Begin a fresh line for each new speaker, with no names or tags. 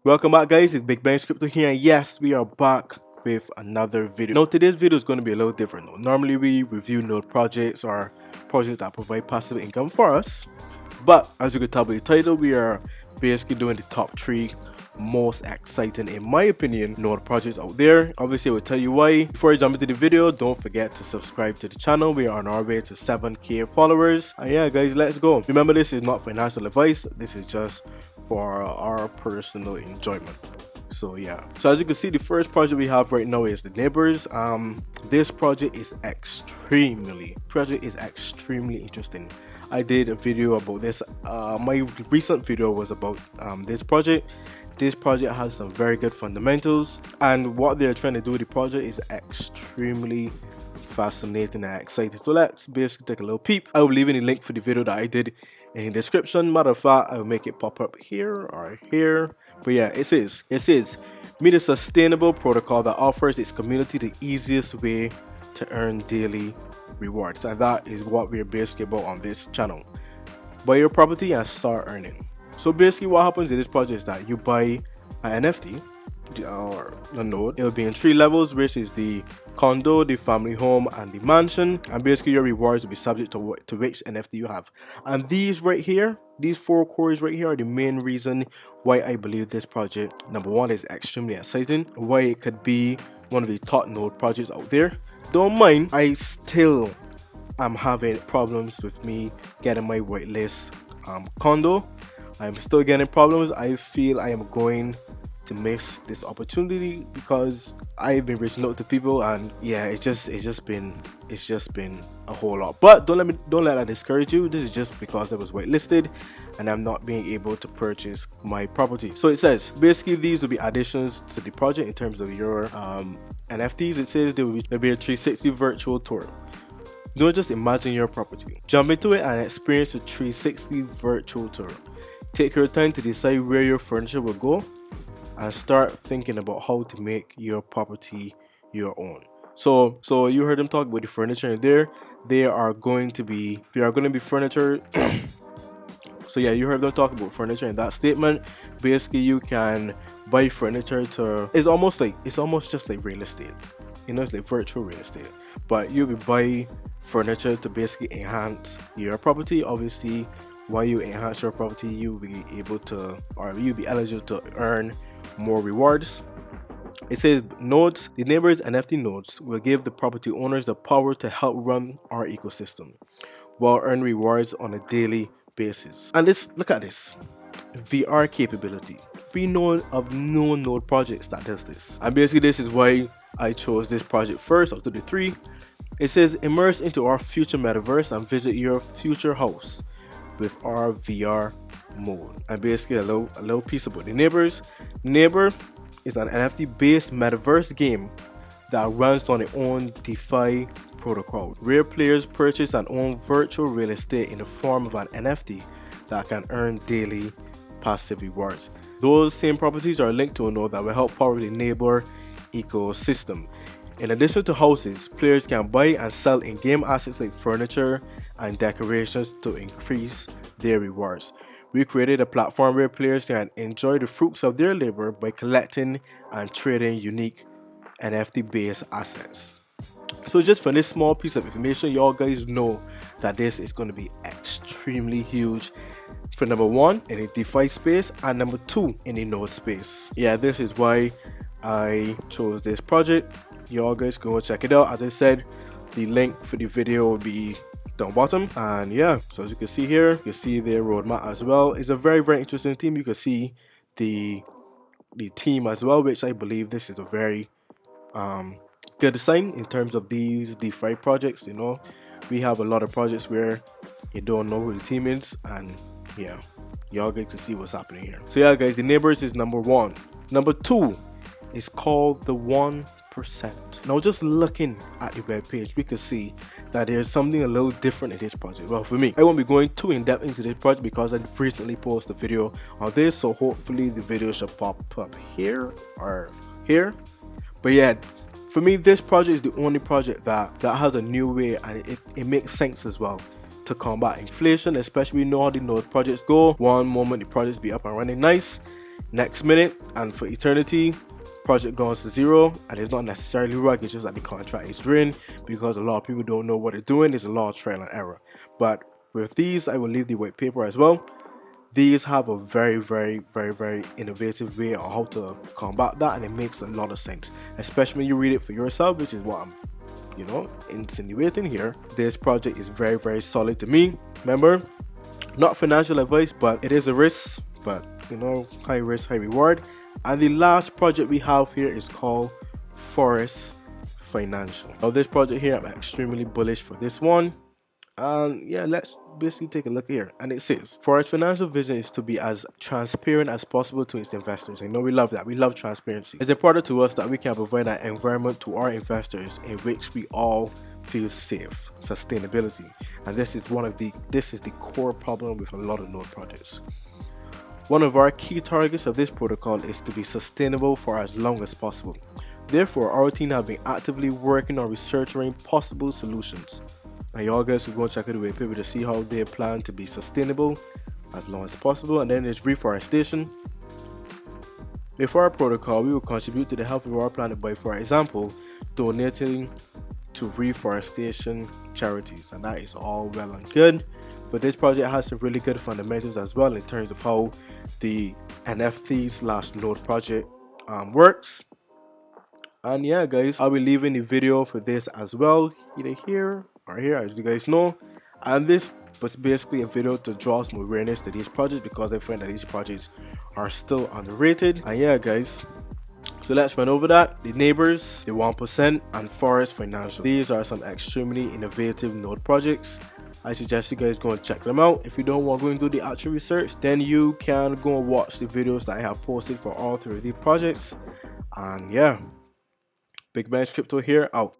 Welcome back, guys. It's Big Bang Crypto here, and yes, we are back with another video. Now, today's video is going to be a little different. Normally, we review node projects or projects that provide passive income for us, but as you can tell by the title, we are basically doing the top 3 most exciting, in my opinion, node projects out there. Obviously, I will tell you why. Before I jump into the video, don't forget to subscribe to the channel. We are on our way to 7k followers, and yeah, guys, let's go. Remember, this is not financial advice. This is just for our personal enjoyment. So yeah, so as you can see, the first project we have right now is the neighbors. This project is extremely interesting. I did a video about this. My recent video was about this project. This project has some very good fundamentals, and what they're trying to do with the project is extremely fascinating and exciting. So let's basically take a little peep. I will leave in the link for the video that I did in the description. Matter of fact, I will make it pop up here or here. But yeah, it says meet a sustainable protocol that offers its community the easiest way to earn daily rewards, and that is what we're basically about on this channel. Buy your property and start earning. So basically what happens in this project is that you buy an NFT or a node. It will be in 3 levels, which is the condo, the family home, and the mansion, and basically your rewards will be subject to which NFT you have. And these right here, these 4 cores right here, are the main reason why I believe this project, number 1, is extremely exciting, why it could be one of the top node projects out there. Don't mind, I still am having problems with me getting my whitelist condo. I'm still getting problems. I feel I am going to miss this opportunity because I've been reaching out to people, and yeah, it's just been a whole lot. But don't let that discourage you. This is just because I was whitelisted and I'm not being able to purchase my property. So it says basically these will be additions to the project in terms of your NFTs. It says there will be a 360 virtual tour. Don't just imagine your property. Jump into it and experience a 360 virtual tour. Take your time to decide where your furniture will go and start thinking about how to make your property your own. So you heard them talk about the furniture in there. There are going to be furniture. So yeah, you heard them talk about furniture in that statement. Basically, you can buy furniture to. It's almost just like real estate. You know, it's like virtual real estate. But you will buy furniture to basically enhance your property. Obviously, while you enhance your property, you'll be able to, or you'll be eligible to earn more rewards. It says nodes, the neighbors NFT nodes will give the property owners the power to help run our ecosystem while earn rewards on a daily basis. And look at this VR capability. We know of no node projects that does this, and basically this is why I chose this project first out of the 3. It says immerse into our future metaverse and visit your future house with our VR mode. And basically a little piece about the neighbors. Neighbor is an NFT based metaverse game that runs on its own DeFi protocol, where players purchase and own virtual real estate in the form of an NFT that can earn daily passive rewards. Those same properties are linked to a node that will help power the neighbor ecosystem. In addition to houses, players can buy and sell in-game assets like furniture and decorations to increase their rewards. We created a platform where players can enjoy the fruits of their labor by collecting and trading unique NFT-based assets. So just for this small piece of information, y'all guys know that this is going to be extremely huge for number 1 in the DeFi space and number 2 in the node space. Yeah, this is why I chose this project. Y'all guys go check it out. As I said, the link for the video will be down bottom. And yeah, so as you can see here, you see their roadmap as well. It's a very interesting team. You can see the team as well, which I believe this is a very good sign in terms of these DeFi projects. You know, we have a lot of projects where you don't know who the team is, and yeah, y'all get to see what's happening here. So yeah, guys, the neighbors is number 1. Number 2 is called the 1%. Now, just looking at the web page, we can see that there's something a little different in this project. Well, for me, I won't be going too in depth into this project because I recently posted a video on this, so hopefully the video should pop up here or here. But yeah, for me, this project is the only project that has a new way, and it makes sense as well to combat inflation, especially we know how the node projects go. One moment the projects be up and running nice, next minute and for eternity project goes to zero. And it's not necessarily wrong, it's just that the contract is written because a lot of people don't know what they're doing. There's a lot of trial and error. But with these, I will leave the white paper as well. These have a very innovative way on how to combat that, and it makes a lot of sense, especially when you read it for yourself, which is what I'm insinuating here. This project is very solid to me. Remember, not financial advice, but it is a risk, but high risk, high reward. And the last project we have here is called Forest Financial. Now this project here, I'm extremely bullish for this one. And yeah, let's basically take a look here. And it says, Forest Financial vision is to be as transparent as possible to its investors. I know we love that. We love transparency. It's important to us that we can provide an environment to our investors in which we all feel safe. Sustainability. And this is the core problem with a lot of node projects. One of our key targets of this protocol is to be sustainable for as long as possible. Therefore, our team have been actively working on researching possible solutions. And y'all guys can go and check out the white paper to see how they plan to be sustainable as long as possible. And then there's reforestation. With our protocol, we will contribute to the health of our planet by, for example, donating to reforestation charities. And that is all well and good. But this project has some really good fundamentals as well in terms of how the NFT/node project works. And yeah, guys, I'll be leaving the video for this as well, either here or here, as you guys know. And this was basically a video to draw some awareness to these projects because I find that these projects are still underrated. And yeah, guys, so let's run over that. The Neighbors, the 1%, and Forest Financial. These are some extremely innovative node projects. I suggest you guys go and check them out. If you don't want to go and do the actual research, then you can go and watch the videos that I have posted for all three of these projects. And yeah, Big Bench Crypto here, out.